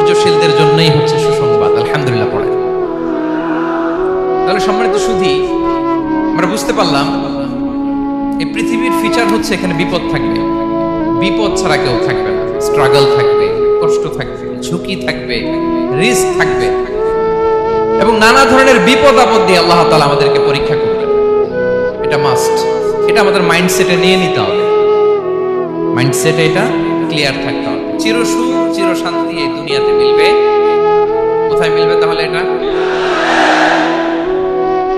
ধৈর্যশীলদের জন্যই হচ্ছে সুসংবাদ। আলহামদুলিল্লাহ পড়ে। তাহলে সম্মানিত সুধী, আমরা বুঝতে পারলাম এই পৃথিবীর ফিচার হচ্ছে এখানে বিপদ থাকবে, বিপদ ছাড়া কেউ থাকবে না। স্ট্রাগল থাকবে, কষ্ট থাকবে, ঝুঁকি থাকবে, রিস্ক থাকবে, এবং নানা ধরনের বিপদ আপদ দিয়ে আল্লাহ তাআলা আমাদেরকে পরীক্ষা করবেন। এটা মাস্ট, এটা আমাদের মাইন্ডসেটে নিয়ে নিতে হবে। মাইন্ডসেটে এটা ক্লিয়ার থাকতে হবে। চিরসুখ চির শান্তি এই দুনিয়াতে মিলবে, কোথায় মিলবে তাহলে? এটা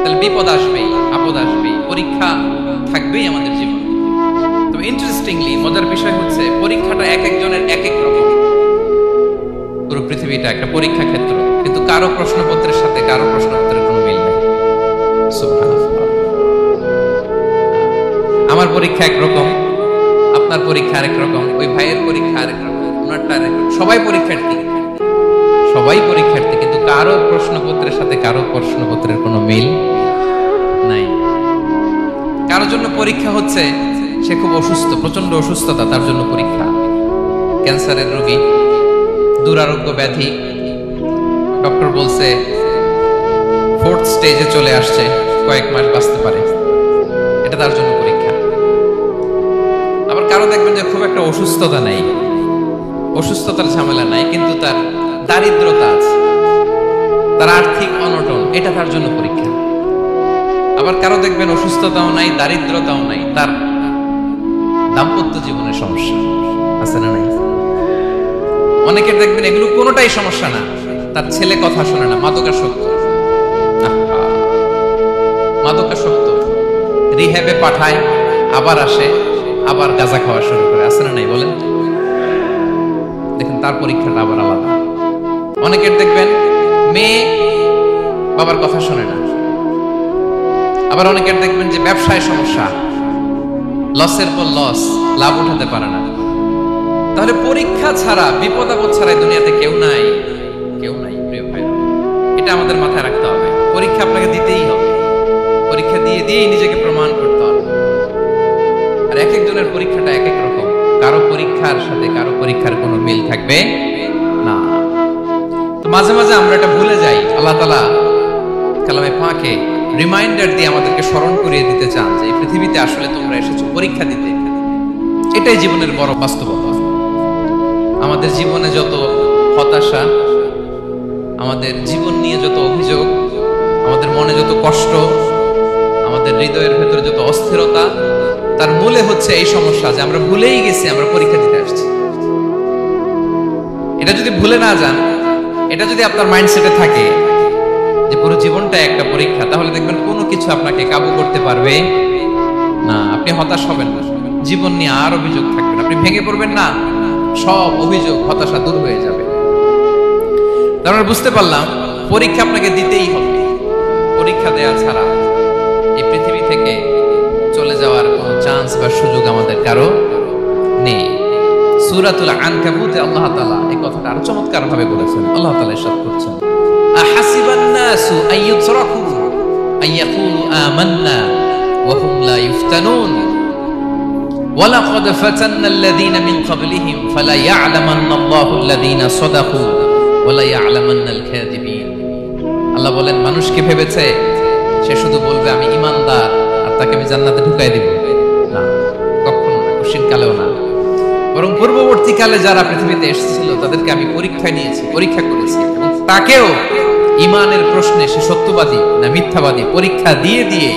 তাহলে বিপদ আসবেই, আপদ আসবেই, পরীক্ষা থাকবেই আমাদের জীবনে। তো ইন্টারেস্টিংলি মজার বিষয় হচ্ছে পরীক্ষাটা এক একজনের এক এক রকম। পুরো পৃথিবীটা একটা পরীক্ষা ক্ষেত্র, কিন্তু কারো প্রশ্নপত্রের সাথে কারো প্রশ্নপত্রের কোনো মিল নেই। সুবহানাল্লাহ। আমার পরীক্ষা একরকম, আপনার পরীক্ষা আরেক রকম, ওই ভাইয়ের পরীক্ষা আরেক রকম, ওনারটা আরেক রকম। সবাই পরীক্ষার্থী, সবাই পরীক্ষার্থী, কিন্তু কারো প্রশ্নপত্রের সাথে কারো প্রশ্নপত্রের কোনো মিল নাই। কারোর জন্য পরীক্ষা হচ্ছে সে খুব অসুস্থ, প্রচন্ড অসুস্থতা, তার জন্য পরীক্ষা। ক্যান্সারের রোগী, দুরারোগ্য ব্যাধি, ডক্টর বলছে 4th স্টেজে চলে আসছে, কয়েক মাস বাঁচতে পারে, এটা তার জন্য পরীক্ষা। আবার কারো দেখবেন যে খুব একটা অসুস্থতা নাই, অসুস্থতার ঝামেলা নাই, কিন্তু তার দারিদ্রতা আছে, তার আর্থিক অনটন, এটা তার জন্য পরীক্ষা। আবার কারো দেখবেন অসুস্থতাও নাই, দারিদ্রতাও নাই, তার দাম্পত্য জীবনের সমস্যা আছে না নাই? অনেকের দেখবেন এগুলো কোনোটাই সমস্যা না, তার ছেলে কথা শোনে না, মাদকাসক্ত, মাদকাসক্ত, রিহ্যাবে পাঠায়, আবার আসে, আবার গাঁজা খাওয়া শুরু করে, আছে না নাই বলেন? দেখেন তার পরীক্ষাটা আবার আলাদা। অনেকের দেখবেন মেয়ে বাবার কথা শোনে না, আবার অনেকের দেখবেন যে ব্যবসায় সমস্যা, লসের পর লস, লাভ উঠাতে পারে না। তাহলে পরীক্ষা ছাড়া, বিপদ আপদ ছাড়া দুনিয়াতে কেউ নাই, কেউ নাই প্রিয় ভাই। এটা আমাদের মাথায় রাখতে হবে। পরীক্ষা আপনাকে দিতেই হবে, পরীক্ষা দিয়ে দিয়েই নিজেকে প্রমাণ করতে হবে। আর এক একজনের পরীক্ষাটা এক এক রকম, কারো পরীক্ষার সাথে কারো পরীক্ষার কোনো মিল থাকবে না। তো মাঝে মাঝে আমরা এটা ভুলে যাই। আল্লাহ তাআলা কালামে পাকে রিমাইন্ডার দিয়ে আমাদেরকে স্মরণ করিয়ে দিতে চান যে এই পৃথিবীতে আসলে তোমরা এসেছো পরীক্ষা দিতে। এটাই জীবনের বড় বাস্তবতা। আমাদের জীবনে যত হতাশা, আমাদের জীবন নিয়ে যত অভিযোগ, আমাদের মনে যত কষ্ট, আমাদের হৃদয়ের ভেতরে যত অস্থিরতা, তার মূলে হচ্ছে এই সমস্যা যে আমরা ভুলেই গেছি আমরা পরীক্ষা দিতে আসছি। এটা যদি ভুলে না যান, এটা যদি আপনার মাইন্ডসেটে থাকে যে পুরো জীবনটা একটা পরীক্ষা, তাহলে দেখবেন কোনো কিছু আপনাকে কাবু করতে পারবে না। আপনি হতাশ হবেন না, জীবন নিয়ে আর অভিযোগ থাকবে না, আপনি ভেঙে পড়বেন না, সব অভিযোগ হতাশা দূর হয়ে যাবে। তার মানে বুঝতে পারলাম পরীক্ষা আপনাকে দিতেই হবে। পরীক্ষা দেয়া ছাড়া এই পৃথিবী থেকে চলে যাওয়ার কোনো চান্স বা সুযোগ আমাদের কারো নেই। সূরাতুল আনকাবুতে আল্লাহ তাআলা এই কথাটা আরো চমৎকার ভাবে বলেছেন। আল্লাহ তাআলা ইরশাদ করছেন, আহাসিবান নাসু আইয়ুতরাকু আইয়াকুলু আমান্না ওয়া হুম লা ইফতানুন ওয়ালাকাদ ফাতান্নাল্লাযীনা মিন ক্বাবলিহিম ফালা ইয়া'লামান্নাল্লাহু আল্লাযীনা সাদাকু ওয়া লা ইয়া'লামান্নাল কাযিবিন। আল্লাহ বলেন, মানুষ কি ভেবেছে সে শুধু বলবে আমি ঈমানদার আর তাকে আমি জান্নাতে ঢুকাই দিব? না, কখনো না, কোশ্চিনকালেও না। বরং পূর্ববর্তীকালে যারা পৃথিবীতে এসেছিল তাদেরকে আমি পরীক্ষা নিয়েছি, পরীক্ষা করেছি, এবং তাকেও ঈমানের প্রশ্নে সে সত্যবাদী না মিথ্যাবাদী পরীক্ষা দিয়ে দিয়ে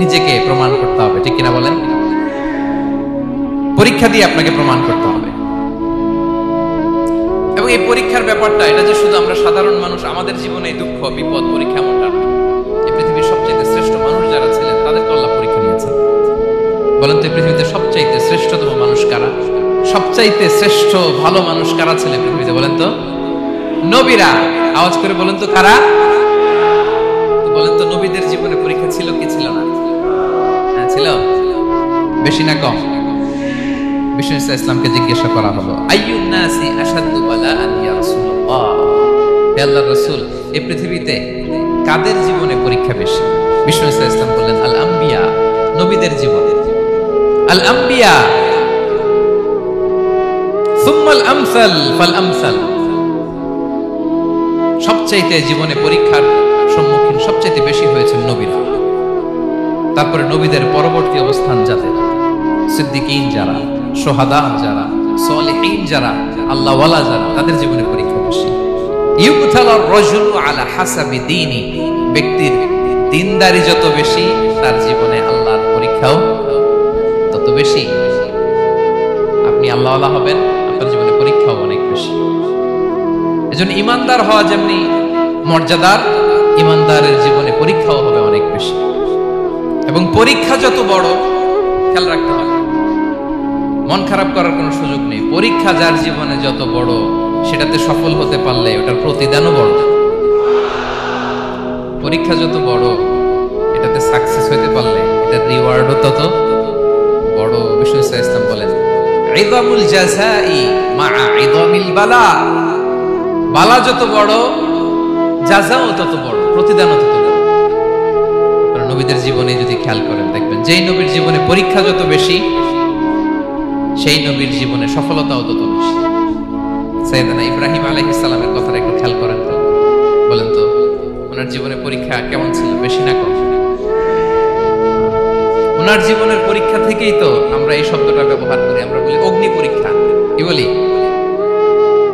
নিজেকে প্রমাণ করতে হবে। ঠিক কিনা বলেন? পরীক্ষা দিয়ে আপনাকে প্রমাণ করতে হবে। এবং এই পরীক্ষার ব্যাপারটা, এটা যে শুধু আমরা সাধারণ মানুষ আমাদের জীবনে দুঃখ বিপদ পরীক্ষা এমনটা না। এই পৃথিবীর সবচেয়ে শ্রেষ্ঠ মানুষ যারা ছিলেন তাদেরকে আল্লাহ পরীক্ষা নিয়েছেন। বলেন তো এই পৃথিবীতে সবচাইতে শ্রেষ্ঠতম মানুষ কারা? সবচাইতে শ্রেষ্ঠ ভালো মানুষ কারা ছিলেন পৃথিবীতে? বলেন তো নবীরা। আওয়াজ করে বলেন তো কারা? বলেন তো নবীদের জীবনে পরীক্ষা ছিল কি ছিল না? হ্যাঁ ছিল, বেশি না কম? বিষ্ণু ইসলামকে জিজ্ঞাসা করা হলো, আইয়ুন নাসি আশাদ্দু বালাআন ইয়া রাসূলুল্লাহ, হে আল্লাহর রাসূল এই পৃথিবীতে কাদের জীবনে পরীক্ষা বেশি? বিষ্ণু ইসলাম বললেন, আল আম্বিয়া, নবীদের জীবনে। আল আম্বিয়া সুম্মাল আমসাল ফাল আমসাল, সবচাইতে জীবনে পরীক্ষার সম্মুখীন সবচাইতে বেশি হয়েছেন নবীরা। তারপরে নবীদের পরবর্তী অবস্থান যাদের, সিদ্দিকীন যারা, সোহাদা যারা, সলিহিন যারা, আল্লাহওয়ালা যারা, তাদের জীবনে পরীক্ষা বেশি। ইউবতালার রাজুলু আলা হাসাবি দীনি, ব্যক্তির দিনদারি যত বেশি তার জীবনে আল্লাহর পরীক্ষাও তত বেশি। আপনি আল্লাহওয়ালা হবেন, আপনার জীবনে পরীক্ষাও অনেক বেশি। এজন্য ইমানদার হওয়া যেমনি মর্যাদার, ইমানদারের জীবনে পরীক্ষাও হবে অনেক বেশি। এবং পরীক্ষা যত বড়, খেয়াল রাখতে হবে, মন খারাপ করার কোনো সুযোগ নেই। পরীক্ষা যার জীবনে যত বড়, সেটাতে সফল হতে পারলে ওটার প্রতিদানও বড়। পরীক্ষা যত বড়, এটাতে সাকসেস হতে পারলে এটার রিওয়ার্ডও তত বড়। বিষ্ণু ইসলাম বলেন, ইযামুল জাযাই মা'a ইযামিল বালা, বালা যত বড়, জাযাও তত বড়, প্রতিদানও তত বড়। নবীদের জীবনে যদি খেয়াল করেন, দেখবেন যেই নবীর জীবনে পরীক্ষা যত বেশি, সেই নবীর জীবনে সফলতাও তত বেশি। সাইয়েদনা ইব্রাহিম আলাইহিস সালামের কথাটা একটু খেয়াল করেন তো, বলেন তো ওনার জীবনে পরীক্ষা কেমন ছিল, বেশি না কম? ওনার জীবনের পরীক্ষা থেকেই তো আমরা এই শব্দটা ব্যবহার করি, আমরা বলি অগ্নি পরীক্ষা। কি বলি?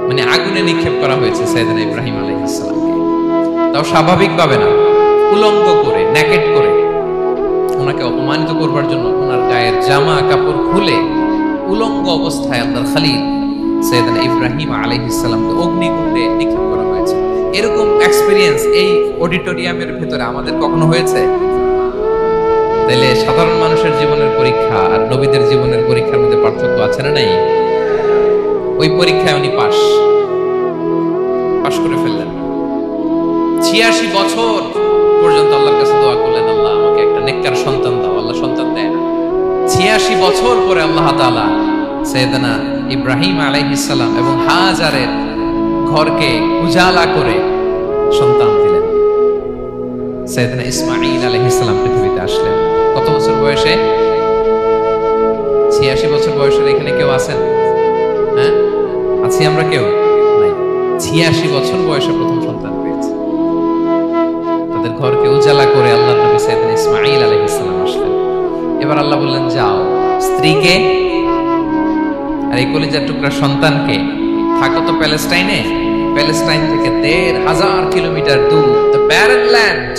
মানে আগুনে নিক্ষেপ করা হয়েছে সাইয়েদনা ইব্রাহিম আলাইহিস সালামকে, তাও স্বাভাবিকভাবে না, উলঙ্গ করে, নেকেট করে ওনাকে অপমানিত করবার জন্য ওনার গায়ের জামা কাপড় খুলে উলঙ্গ অবস্থায় আল্লাহর খলিল সাইয়েদনা ইব্রাহিম আলাইহিস সালামকে অগ্নিকুণ্ডে নিক্ষেপ করা হয়েছে। এরকম এক্সপেরিয়েন্স এই অডিটোরিয়ামের ভেতরে আমাদের কখনো হয়েছে? তাইলে সাধারণ মানুষের জীবনের পরীক্ষা আর নবীদের জীবনের পরীক্ষার মধ্যে পার্থক্য আছে না নাই? ওই পরীক্ষায় উনি পাশ করে ফেললেন। 86 বছর পর্যন্ত আল্লাহর কাছে দোয়া করলেন, আল্লাহ আমাকে একটা নেককার সন্তান দাও। আল্লাহ সন্তান দেয় না। 86 বছর পরে আল্লাহ তাআলা সাইয়েদনা ইব্রাহিম আলাইহিস সালাম এবং হাজারের ঘরকে উজালা করে সন্তান দিলেন। সাইয়েদনা ইসমাঈল আলাইহিস সালাম পৃথিবীতে আসলেন কত বছর বয়সে? 86 বছর বয়সের এখানে কেউ আছেন? হ্যাঁ, আছি আমরা? কেউ নাই। 86 বছর বয়সে প্রথম সন্তান পেয়েছে। তাদের ঘরকে উজালা করে আল্লাহর নবী সাইয়েদনা ইসমাঈল আলাইহিস সালাম আসলেন। এবার আল্লাহ বললেন, যাও স্ত্রীকে আর এই কলিজার টুকরা সন্তানকে থাকো তো প্যালেস্টাইনে, প্যালেস্টাইন থেকে ১,৫০০ কিলোমিটার দূর দ্য ব্যারেন ল্যান্ড,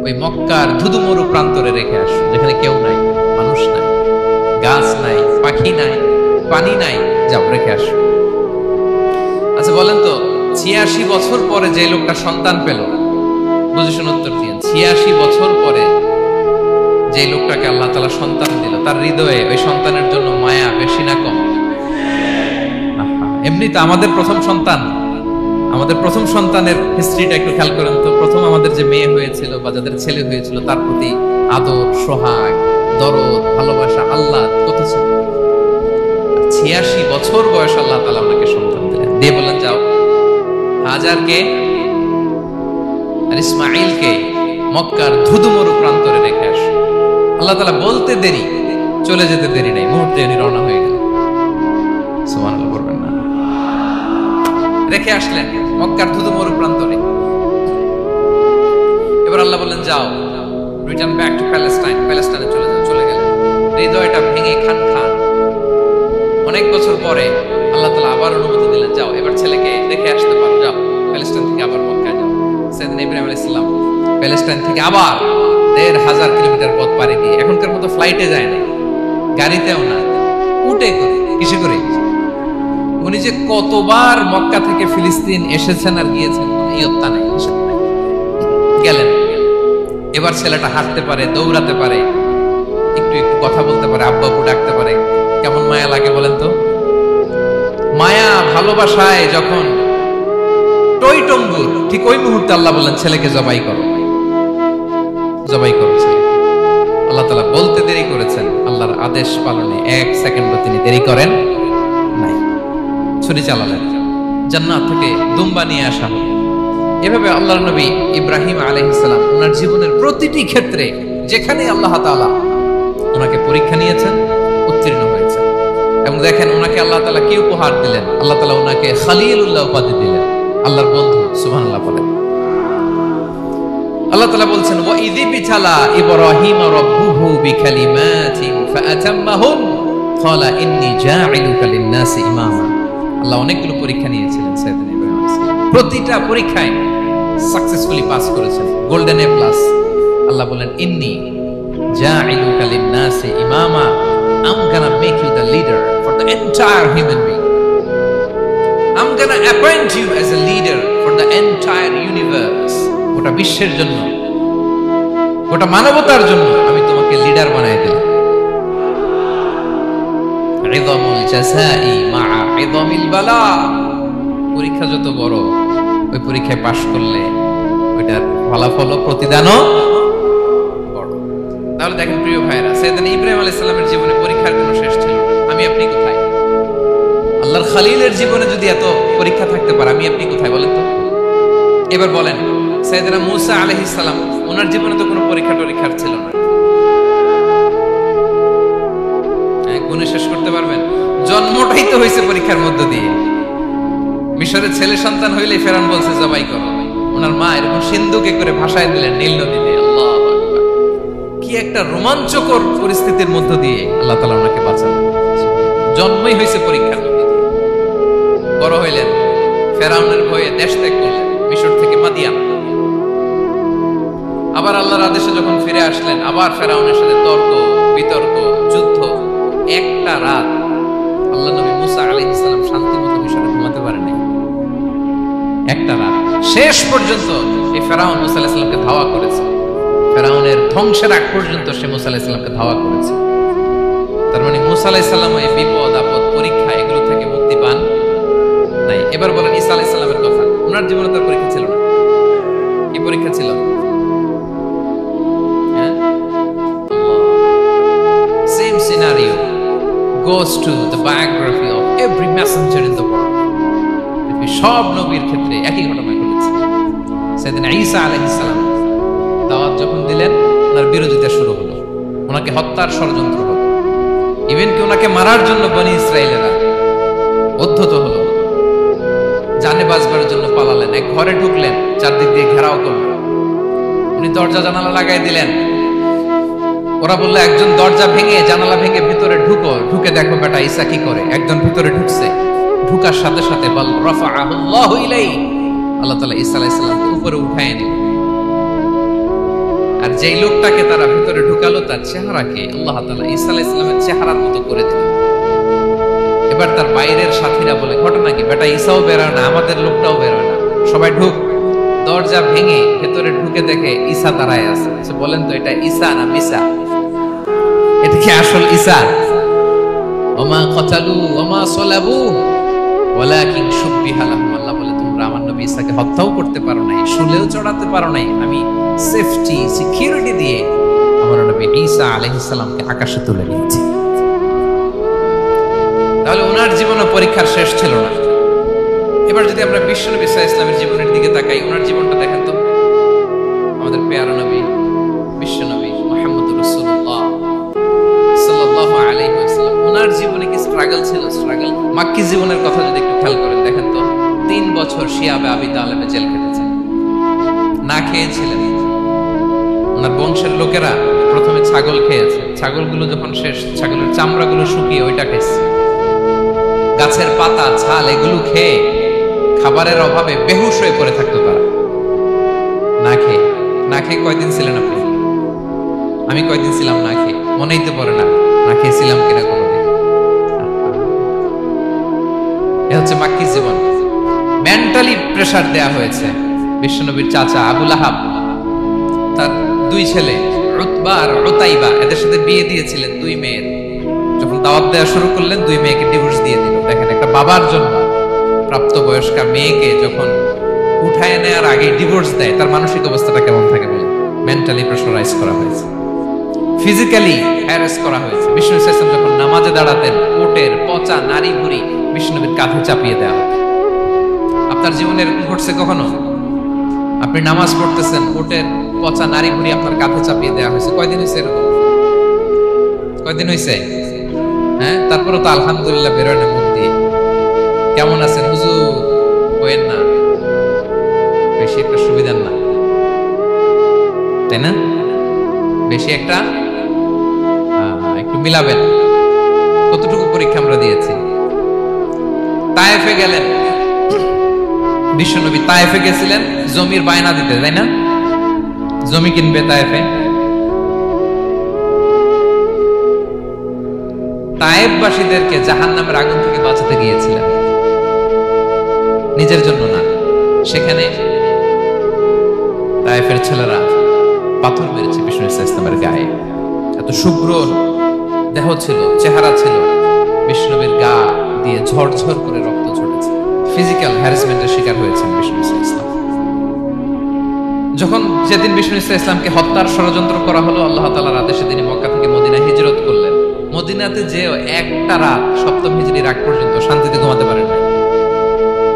ওই মক্কার ধুধুমরু প্রান্তরে রেখে আসো, যেখানে কেউ নাই, মানুষ নাই, গাছ নাই, পাখি নাই, পানি নাই, যাও রেখে আসো। আচ্ছা বলেন তো, ৮৬ বছর পরে যে লোকটা সন্তান পেল, বুঝে শুনে উত্তর দিন, ৮৬ বছর পরে যে লোকটাকে আল্লাহ তাআলা সন্তান দিল, তার হৃদয়ে ওই সন্তানের জন্য মায়া বেশি না কম? এমনি তো আমাদের প্রথম সন্তান, আমাদের প্রথম সন্তানের হিস্ট্রিটা একটু খেয়াল করেন তো। প্রথম আমাদের যে মেয়ে হয়েছিল বা যাদের ছেলে হয়েছিল, তার প্রতি আদর, সোহাগ, দরদ, ভালোবাসা, আল্লাহ কত ছিল। ৮৬ বছর বয়স আল্লাহ তাআলা ওনাকে সন্তান দিলেন, দিয়ে বললেন, যাও হাজারকে আর ইসমাঈলকে মক্কার ধুধুমরু প্রান্তরে রেখে আসো। আল্লাহ তাআলা বলতে দেরি, চলে যেতে দেরি নাই, মুহূর্তে উনি রওনা হয়ে গেলেন। সুবহানাল্লাহ বলবেন না? রেখে আসলেন মক্কার ধুধুমরু প্রান্তরে। এবার আল্লাহ বললেন, যাও রিটার্ন ব্যাক টু প্যালেস্টাইন, প্যালেস্টাইনে চলে যাও। চলে গেলেন, হৃদয়টা ভেঙে খান খান। অনেক বছর পরে আল্লাহ তাআলা আবার অনুমতি দিলেন, যাও এবার ছেলেকে রেখে আসতে পারো, যাও প্যালেস্টাইন থেকে আবার মক্কায় যাও। সাইয়েদনা ইব্রাহিম আলাইহিস সালাম প্যালেস্টাইন থেকে আবার ১,৫০০ কিলোমিটার পথ পাড়ি দিয়ে, এখনকার মতো ফ্লাইটে যায় না, গাড়িতেও না, উটে করে, কিসে করে। উনি যে কতবার মক্কা থেকে ফিলিস্তিন এসেছেন আর গিয়েছেন, ইয়ত্তা নাই, গেলেন। এবার ছেলেটা হাঁটতে পারে, দৌড়াতে পারে, একটু একটু কথা বলতে পারে, আব্বু আব্বু ডাকতে পারে। কেমন মায়া লাগে বলেন তো? মায়া ভালোবাসায় যখন টইটম্বুর, ঠিক ওই মুহূর্তে আল্লাহ বললেন, ছেলেকে জবাই করো, জবাই করো ছেলে। আল্লাহ তাআলা বলতে দেরি করেছেন, আল্লাহর আদেশ পালনে ১ সেকেন্ডও তিনি দেরি করেন নাই। ছুরি চালালেন, জান্নাত থেকে দুম্বা নিয়ে আসা হলো। এভাবে আল্লাহর নবী ইব্রাহিম আলাইহিস সালাম ওনার জীবনের প্রতিটি ক্ষেত্রে যেখানে আল্লাহ তাআলা ওনাকে পরীক্ষা নিয়েছেন, উত্তীর্ণ হয়েছেন। এবং দেখেন ওনাকে আল্লাহ তাআলা কি উপহার দিলেন। আল্লাহ তাআলা ওনাকে খলিলুল্লাহ উপাধি দিলেন। আল্লাহর বন্ধু, সুবহানাল্লাহ বলেন। আল্লাহ তাআলা বলছেন ওয়া ইযি বিতালা ইব্রাহিম রাব্বুহু বিকালিমাতিন ফাআতাম্মাহুন ক্বালা ইন্নী জাঈলুকা লিন-নাসি ইমামা। আল্লাহ অনেকগুলো পরীক্ষা নিয়েছিলেন সাইয়েদনা ইব্রাহিম আলাইহিস সালাম, প্রতিটা পরীক্ষায় সাকসেসফুলি পাস করেছেন, গোল্ডেন এ প্লাস। আল্লাহ বলেন ইন্নী জাঈলুকা লিন-নাসি ইমামা, I'm gonna make you the leader for the entire human being. I'm gonna appoint you as a leader for the entire universe. গোটা বিশ্বের জন্য, গোটা মানবতার জন্য আমি তোমাকে লিডার বানাই দিলাম। ইযামুল জাযাই মা'a ইযামিল বালা। পরীক্ষা যত বড়, ওই পরীক্ষায় পাশ করলে ওইটার ফলাফল ও প্রতিদানও বড়। তাহলে দেখেন প্রিয় ভাইরা, সাইয়েদনা ইব্রাহিম আলাইহিস সালামের জীবনে পরীক্ষার কোনো শেষ ছিল না। আমি আপনি কোথায়? আল্লাহর খলিলের জীবনে যদি এত পরীক্ষা থাকতে পারে, আমি আপনি কোথায় বলেন তো? এবার বলেন, সাইয়েদনা মূসা আলাইহিস সালাম, ওনার জীবনে তো কোনো পরীক্ষার ছিল না। গুণে শেষ করতে পারবেন? জন্মটাই তো হয়েছে পরীক্ষার মধ্য দিয়ে। মিশরের ছেলে সন্তান হইলে ফেরাউন বলছে জবাই করো, ওনার মা এরকম সিন্ধুকে করে ভাসায় দিলেন নীল নদীতে। আল্লাহু আকবার, কি একটা রোমাঞ্চকর পরিস্থিতির মধ্য দিয়ে আল্লাহ তাআলা ওনাকে বাঁচালেন। জন্মই হয়েছে পরীক্ষার মধ্যে দিয়ে। বড় হইলেন, ফেরাউনের ভয়ে দেশ ত্যাগ করলেন, মিশর থেকে মাদিয়ান। আবার আল্লাহর আদেশে যখন ফিরে আসলেন, আবার ফেরাউনের সাথে তর্ক বিতর্ক, যুদ্ধ। একটা রাত আল্লাহ নবী মূসা আলাইহিস সালাম শান্তি মতো মিশরে ঘুমাতে পারেন নাই। একটা রাত শেষ পর্যন্ত এই ফেরাউন মূসা আলাইহিস সালামকে ধাওয়া করেছে। ফেরাউনের ধ্বংসের আগ পর্যন্ত সে মূসা আলাইহিস সালামকে ধাওয়া করেছে। তার মানে মূসা আলাইহিস সালাম এই বিপদ আপদ পরীক্ষা এগুলো থেকে মুক্তি পান নাই। এবার বলেন ঈসা আলাইহিস সালামের কথা, ওনার জীবনে তার পরীক্ষা ছিল না। কি পরীক্ষা ছিল? Same scenario goes to the biography of every messenger in the world. সব নবীর ক্ষেত্রে একই ঘটনা ঘটেছে। সাইয়েদনা ঈসা আলাইহিস সালাম দাওয়াত যখন দিলেন, ওনার বিরোধিতা শুরু হলো, ওনাকে হত্যার ষড়যন্ত্র হলো, ইভেন কি ওনাকে মারার জন্য বনি ইসরাইলেরা উদ্ধত হলো। জানে বাঁচবার জন্য পালালেন, এক ঘরে ঢুকলেন, চারদিক দিয়ে ঘেরাও করলেন, উনি দরজা জানালা লাগাই দিলেন। ওরা বললো একজন দরজা ভেঙে জানালা ভেঙে ভিতরে ঢুকো, ঢুকে দেখো বেটা ঈসা কি করে। একজন ভিতরে ঢুকছে, ঢুকার সাথে সাথে বল রাফাআহুল্লাহু ইলাইহি, আল্লাহ তাআলা ঈসা আলাইহিস সালামকে উপরে উঠায় নিলেন। আর যেই লোকটাকে তারা ভিতরে ঢুকালো, তার চেহারাকে আল্লাহ তাআলা ঈসা আলাইহিস সালামের চেহারার মতো করে দিলেন। এবার তার বাইরের সাথীরা বলে ঘটনা কি, বেটা ঈসাও বেরোয় না, আমাদের লোকটাও বেরোয় না, সবাই ঢুক। দরজা ভেঙে ভেতরে ঢুকে দেখে ঈসা দাঁড়ায় আছে। বলেন তো এটা ঈসা না মিসা? এটা কি আসল ঈসা? ওমা কতালু ওমা সালাবু ওয়ালাকিন শুববিহা লাহুম। আল্লাহ বলে তোমরা আমার নবী ঈসাকে হত্যাও করতে পারো নাই, শুলেও চড়াতে পারো নাই, আমি সেফটি সিকিউরিটি দিয়ে আমার নবী ঈসা আলাইহিস সালামকে আকাশে তুলে নিয়েছি। তাহলে ওনার জীবনে পরীক্ষার শেষ ছিল না। এবার যদি আমরা বিশ্বনবী সাল্লাল্লাহু আলাইহি ওয়াসাল্লামের জীবনের দিকে তাকাই, ওনার জীবনটা দেখেন তো। আমাদের প্রিয় নবী বিশ্বনবী মুহাম্মদুর রাসূলুল্লাহ সাল্লাল্লাহু আলাইহি ওয়াসাল্লাম, ওনার জীবনে কি স্ট্রাগল ছিল? স্ট্রাগল। মাক্কি জীবনের কথা যদি একটু খেয়াল করেন, দেখেন তো 3 বছর শিয়াবে আবি তালেবে জেল কেটেছেন, না খেয়েছিলেন। ওনার বংশের লোকেরা প্রথমে ছাগল খেয়েছে, ছাগলগুলো যখন শেষ, ছাগলের চামড়াগুলো শুকিয়ে ওইটা খেয়েছে। গাছের পাতা ছাল এগুলো খেয়ে খাবারের অভাবে বেহুশ হয়ে পড়ে থাকতো তারা, না খেয়ে। না খেয়ে কয়দিন ছিলেন আপনি? আমি কয়দিন ছিলাম না খেয়ে? মনেই তো পড়ে না, না খেয়েছিলাম কিনা কোনোদিন। এ হচ্ছে মাক্কি জীবন। মেন্টালি প্রেসার দেয়া হয়েছে। বিশ্বনবীর চাচা আবু লাহাব, তার 2 ছেলে উতবা আর উতাইবা, এদের সাথে বিয়ে দিয়েছিলেন 2 মেয়ের। যখন দাওয়াত দেওয়া শুরু করলেন, 2 মেয়েকে ডিভোর্স দিয়ে দিল। দেখেন একটা বাবার জন্য প্রাপ্তবয়স্কা মেয়েকে যখন উঠায় নেওয়ার আগে ডিভোর্স দেয়, তার মানসিক অবস্থাটা কেমন থাকে বলে? মেন্টালি প্রেসারাইজ করা হয়েছে, ফিজিক্যালি হ্যারাস করা হয়েছে। বিষ্ণু সাল্লাল্লাহু যখন নামাজে দাঁড়াতেন, কোটের পচা নারী ভুঁড়ি বিষ্ণুনবীর কাঁধে চাপিয়ে দেওয়া হতো। আপনার জীবনে এরকম ঘটছে কখনো? আপনি নামাজ পড়তেছেন, কোটের পচা নারী ভুঁড়ি আপনার কাঁধে চাপিয়ে দেওয়া হয়েছে। কয়দিন হয়েছে এরকম? কয়দিন হয়েছে? হ্যাঁ, তারপরে তো আলহামদুলিল্লাহ বেরোয় না মুখ দিয়ে। কেমন আছেন হুজুর? কইেন না, তাই না? বেশি একটা একটু মিলাবেন কতটুকু পরীক্ষা আমরা দিয়েছি। তায়েফে গেলেন বিশ্বনবী, তায়েফে গেছিলেন জমির বায়না দিতে, তাই না? জমি কিনবে তায়েফে। তায়েফবাসীদেরকে জাহান্নামের আগুন থেকে বাঁচাতে গিয়েছিলেন, নিজের জন্য না। সেখানে তায়েফের ছেলেরা পাথর মেরেছে বিষ্ণু ইসলামের গায়ে। এত শুভ্র দেহ ছিল, চেহারা ছিল, বিষ্ণুনবীর গা দিয়ে ঝরঝর করে রক্ত ঝরেছে। ফিজিক্যাল হ্যারাসমেন্টের শিকার হয়েছেন বিষ্ণু ইসলাম। যখন যেদিন বিষ্ণু ইসলামকে হত্যার ষড়যন্ত্র করা হলো, আল্লাহ তাআলার আদেশে তিনি মক্কা থেকে মদিনায় হিজরত করলেন। মদিনাতে যে একটা রাত, সপ্তম হিজরির আগ পর্যন্ত শান্তিতে ঘুমাতে পারেন না।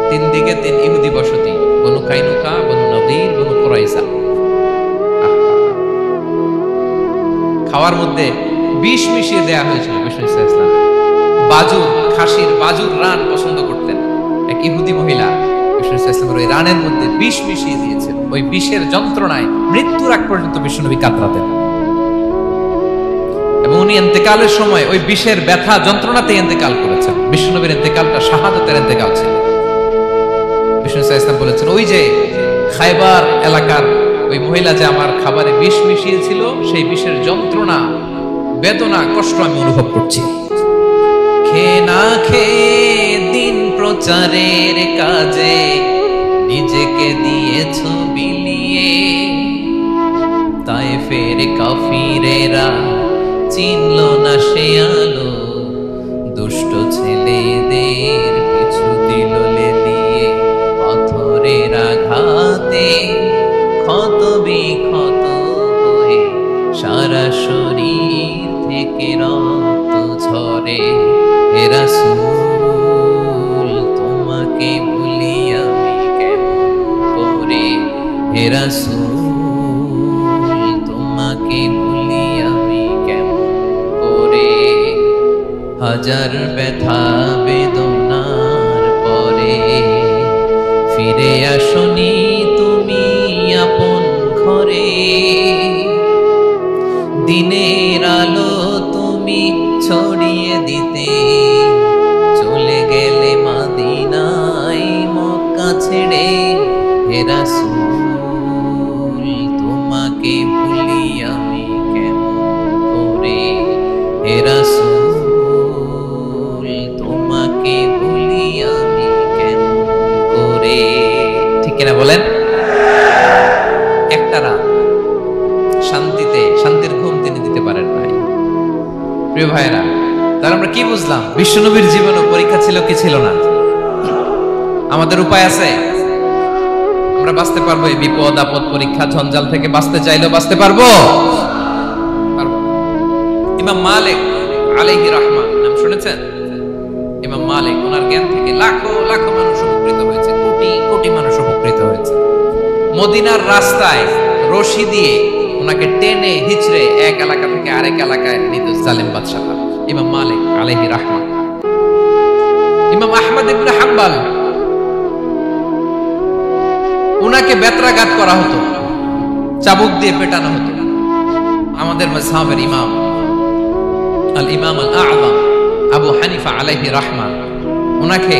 3 দিকে 3 ইহুদি বসতি, বনু কাইনুকা, বনু নদীর, বনু কুরাইজা। খাওয়ার মধ্যে বিষ মিশিয়ে দেয়া হয়েছিল বিষ্ণু ইসলাম। বাজুর, খাসির বাজুর রান পছন্দ করতেন। এক ইহুদি মহিলা বিষ্ণু ইসলামের ওই রানের মধ্যে বিষ মিশিয়ে দিয়েছেন। ওই বিষের যন্ত্রণায় মৃত্যুর আগ পর্যন্ত বিষ্ণুনবী কাতরাতেন এবং উনি ইন্তেকালের সময় ওই বিষের ব্যথা যন্ত্রণাতে ইন্তেকাল করেছেন। বিষ্ণুনবীর ইন্তেকালটা শাহাদাতের ইন্তেকাল ছিল। বিষ্ণু ইসলাম বলেছেন, ওই যে খায়বার এলাকার ওই মহিলা যে আমার খাবারে বিষ মিশিয়েছিল, সেই বিষের যন্ত্রণা, বেদনা, কষ্ট আমি অনুভব করছি। খেয়ে না খেয়ে দিন প্রচারের কাজে নিজেকে দিয়েছ বিলিয়ে, তায়েফের কাফিরেরা চিনল না সে আলো, দুষ্ট ছেলেদের পিছু দিল লেলিয়ে, পাথরের আঘাতে ক্ষত বিক্ষত হয়ে সারা শরীর থেকে রক্ত ঝরে। হে রাসূল তোমাকে ভুলি আমি কেমন করে, হে রাসূল তোমাকে ভুলি আমি কেমন করে। হাজার ব্যথা বেদনার পরে ফিরে আসনি তুমি আপন ঘরে, দিনের আলো তুমি ছড়িয়ে দিতে চলে গেলে মদিনায় মক্কা ছেড়ে। হে রাসূল তোমাকে ভুলি আমি কেমন করে, হে রাসূল তোমাকে ভুলি আমি কেমন করে। ঠিক কিনা বলেন? একটা রাত শান্তিতে, শান্তির ঘুম তিনি দিতে পারেন নাই। প্রিয় ভাইরা, তাহলে আমরা কি বুঝলাম? বিশ্বনবীর জীবনে পরীক্ষা ছিল কি ছিল না? আমাদের উপায় আছে? আমরা বাঁচতে পারবো এই বিপদ আপদ পরীক্ষা ঝঞ্ঝাল থেকে? বাঁচতে চাইলেও বাঁচতে পারবো? ইমাম মালিক আলাইহি রাহমান নাম শুনেছেন? ইমাম মালিক, ওনার জ্ঞান থেকে লাখো লাখো মানুষ উপকৃত হয়েছে, কোটি কোটি মানুষ উপকৃত হয়েছে। মদিনার রাস্তায় রশি দিয়ে ওনাকে টেনে হিচড়ে এক এলাকা থেকে আরেক এলাকায় নিত জালেম বাদশাহ ইমাম মালিক আলাইহি রাহমান। ইমাম আহমদ ইবনে হাম্বল, ওনাকে বেত্রাঘাত করা হতো, চাবুক দিয়ে পেটানো হতো। আমাদের মাযহাবের ইমাম আল ইমাম আল আযম আবু হানিফা আলাইহি রাহমান, ওনাকে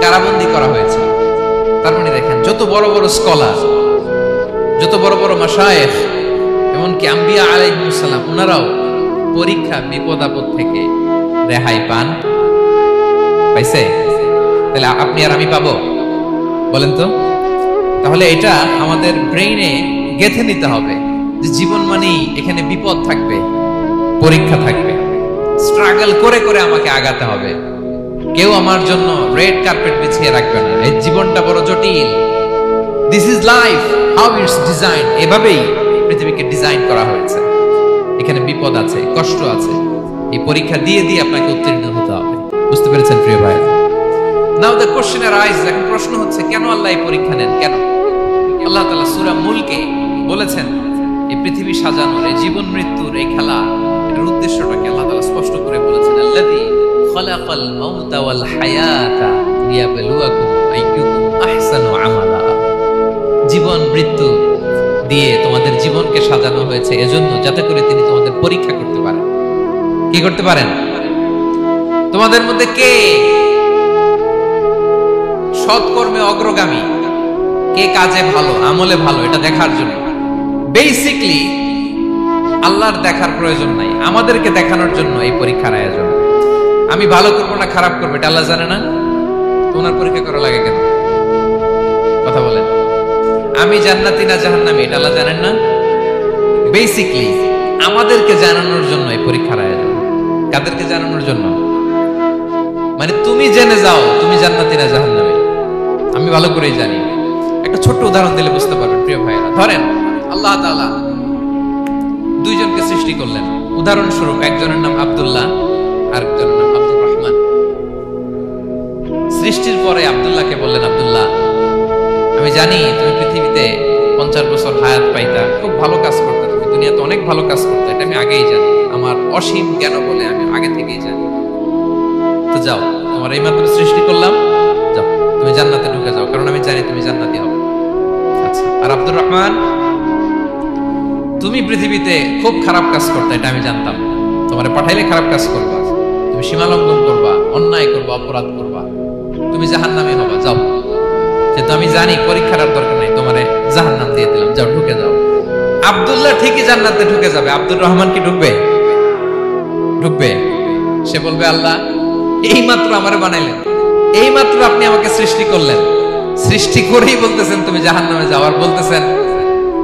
কারাবন্দী করা হয়েছে। তার মানে দেখেন, যত বড় বড় স্কলার, যত বড় বড় মাশায়েখ, এমনকি আম্বিয়া আলাইহিস সালাম, ওনারাও পরীক্ষা বিপদ আপদ থেকে রেহাই পান। পাইছে? তাহলে আপনি আর আমি পাবো? বলেন তো। তাহলে এটা আমাদের ব্রেইনে গেঁথে নিতে হবে যে জীবন মানেই এখানে বিপদ থাকবে, পরীক্ষা থাকবে, স্ট্রাগল করে করে আমাকে আগাতে হবে। কেউ আমার জন্য রেড কার্পেট বিছিয়ে রাখবে না। এই জীবনটা বড় জটিল। This is life, how it's design. এভাবেই পৃথিবীকে ডিজাইন করা হয়েছে। এখানে বিপদ আছে, কষ্ট আছে। এই পরীক্ষা দিয়ে দিয়ে আপনাকে উত্তীর্ণ হতে হবে। বুঝতে পেরেছেন প্রিয় ভাই? নাও দ্য কোশ্চেন আরাইজ, এখন প্রশ্ন হচ্ছে, কেন আল্লাহ এই পরীক্ষা নেন? কেন? আল্লাহ তাআলা সূরা মুলকে বলেছেন, এই পৃথিবী সাজানোর, এই জীবন মৃত্যুর এই খেলা, এটার উদ্দেশ্যটাকে আল্লাহ তাআলা স্পষ্ট করে বলেছেন। আল্লাযী খালাকাল মাউতা ওয়াল হায়াতা লিয়াবলুয়াকুম আইয়ুকুম আহসানু আমালা। জীবন মৃত্যু দিয়ে তোমাদের জীবনকে সাজানো হয়েছে এজন্য, যাতে করে তিনি তোমাদের পরীক্ষা করতে পারেন। কি করতে পারেন? তোমাদের মধ্যে কে সৎকর্মে অগ্রগামী, কে কাজে ভালো, আমলে ভালো, এটা দেখার জন্য। বেসিকলি আল্লাহর দেখার প্রয়োজন নাই, আমাদেরকে দেখানোর জন্য এই পরীক্ষার আয়োজন। আমি ভালো করবো না খারাপ করবো এটা আল্লাহ জানে না? ওনার পরীক্ষা করা লাগে কেন? কথা বলেন। আমি জান্নাতি না জাহান্নামী এটা আল্লাহ জানেন না? বেসিকলি আমাদেরকে জানানোর জন্য এই পরীক্ষার আয়োজন। কাদেরকে জানানোর জন্য? মানে তুমি জেনে যাও তুমি জান্নাতি না জাহান্নামী। আমি ভালো করেই জানি। একটা ছোট্ট উদাহরণ দিলে বুঝতে পারবেন প্রিয় ভাইয়েরা। ধরেন আল্লাহ তাআলা দুইজনকে সৃষ্টি করলেন। উদাহরণস্বরূপ একজনের নাম আব্দুল্লাহ, আরেকজনের নাম আব্দুর রহমান। সৃষ্টির পরে আব্দুল্লাহকে বললেন, আব্দুল্লাহ আমি জানি তুমি পৃথিবীতে 50 বছর হায়াত পাইতা, খুব ভালো কাজ করতে, তুমি দুনিয়াতে অনেক ভালো কাজ করতে, এটা আমি আগেই জানি, আমার অসীম জ্ঞান বলে আমি আগে থেকেই জানি। তো যাও, তোমার এইমাত্র সৃষ্টি করলাম, যাও তুমি জান্নাতে ঢুকে যাও, কারণ আমি জানি তুমি জান্নাতি হবে। আচ্ছা, আর আব্দুর রহমান তুমি পৃথিবীতে খুব খারাপ কাজ করতে, এটা আমি জানতাম, তোমারে পাঠাইলে খারাপ কাজ করবা, তুমি সীমা লঙ্ঘন করবা, অন্যায় করবা, অপরাধ করবা, তুমি জাহান্নামী হবা, যাও। যেহেতু আমি জানি পরীক্ষার আর দরকার নেই, তোমারে জাহান্নাম দিয়ে দিলাম, যাও ঢুকে যাও। আব্দুল্লাহ ঠিকই জান্নাতে ঢুকে যাবে, আব্দুর রহমান কি ঢুকবে? ঢুকবে। সে বলবে, আল্লাহ এইমাত্র আমারে বানাইলেন, এইমাত্র আপনি আমাকে সৃষ্টি করলেন, সৃষ্টি করেই বলতেছেন তুমি জাহান্নামে যাও, আর বলতেছেন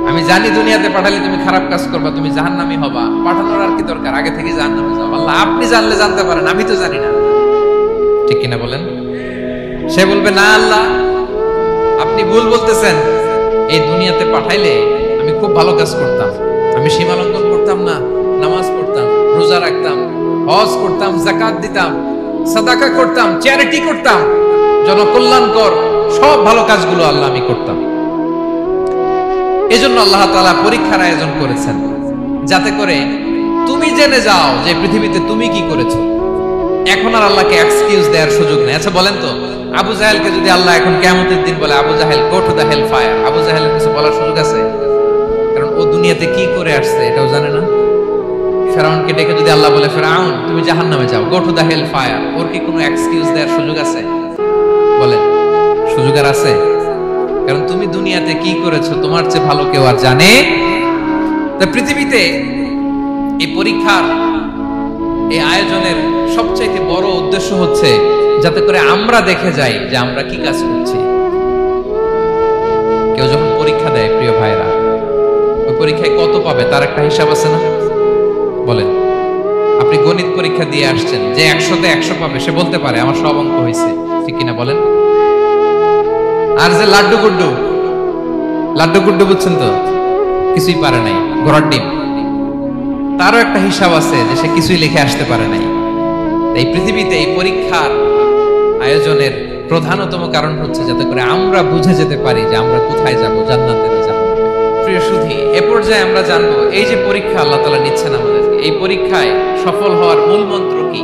আমি জানি দুনিয়াতে পাঠালে তুমি খারাপ কাজ করবা, তুমি জাহান্নামী হবা, পাঠানোর আর কি দরকার, আগে থেকে জাহান্নামে যাও। আল্লাহ আপনি জানলে জানতে পারেন, আমি তো জানি না। ঠিক কিনা বলেন? সে বলবে, না আল্লাহ আপনি ভুল বলতেছেন, এই দুনিয়াতে পাঠাইলে আমি খুব ভালো কাজ করতাম, আমি সীমা লঙ্ঘন করতাম না, নামাজ পড়তাম, রোজা রাখতাম, হজ করতাম, যাকাত দিতাম, সাদাকা করতাম, চ্যারিটি করতাম, জনকল্যাণকর সব ভালো কাজগুলো আল্লাহ আমি করতাম। এজন্য আল্লাহ তাআলা পরীক্ষার আয়োজন করেছেন, যাতে করে তুমি জেনে যাও যে পৃথিবীতে তুমি কি করেছো। এখন আর আল্লাহকে এক্সকিউজ দেওয়ার সুযোগ নেই। আচ্ছা বলেন তো, আবু জাহেলকে যদি আল্লাহ এখন কিয়ামতের দিন বলে, Abu Jahl go to the hell fire, Abu জাহেলের কিছু বলার সুযোগ আছে? কারণ ও দুনিয়াতে কি করে আসছে এটাও জানে না। ফেরাউনকে ডেকে যদি আল্লাহ বলে, ফেরাউন তুমি জাহান্নামে যাও, go to the hell fire, ওর কি কোনো এক্সকিউজ দেওয়ার সুযোগ আছে? বলেন, সুযোগ আর আছে? কারণ তুমি দুনিয়াতে কি করেছো তোমার চেয়ে ভালো কেউ আর জানে। তা পৃথিবীতে এই পরীক্ষার এই আয়োজনের সবচেয়ে বড় উদ্দেশ্য হচ্ছে যাতে করে আমরা দেখে যাই যে আমরা কি কাজ করছি। কেউ যখন পরীক্ষা দেয় প্রিয় ভাইরা, ওই পরীক্ষায় কত পাবে তার একটা হিসাব আছে না? বলেন, আপনি গণিত পরীক্ষা দিয়ে আসছেন, যে 100তে 100 পাবে সে বলতে পারে আমার সব অঙ্ক হয়েছে, ঠিক কিনা বলেন? আর যে লাড্ডু গুড্ডু বুঝছেন তো, কিছুই পারে নাই, ঘোড়ার ডিম, তারও একটা হিসাব আছে যে সে কিছুই লিখে আসতে পারে নাই। এই পৃথিবীতে এই পরীক্ষার আয়োজনের প্রধানতম কারণ হচ্ছে যাতে করে আমরা বুঝে যেতে পারি যে আমরা কোথায় যাব, জান্নাতে না জাহান্নামে। প্রিয় সুধী, এ পর্যায়ে আমরা জানবো এই যে পরীক্ষা আল্লাহ তাআলা নিচ্ছেন আমাদেরকে, এই পরীক্ষায় সফল হওয়ার মূল মন্ত্র কি।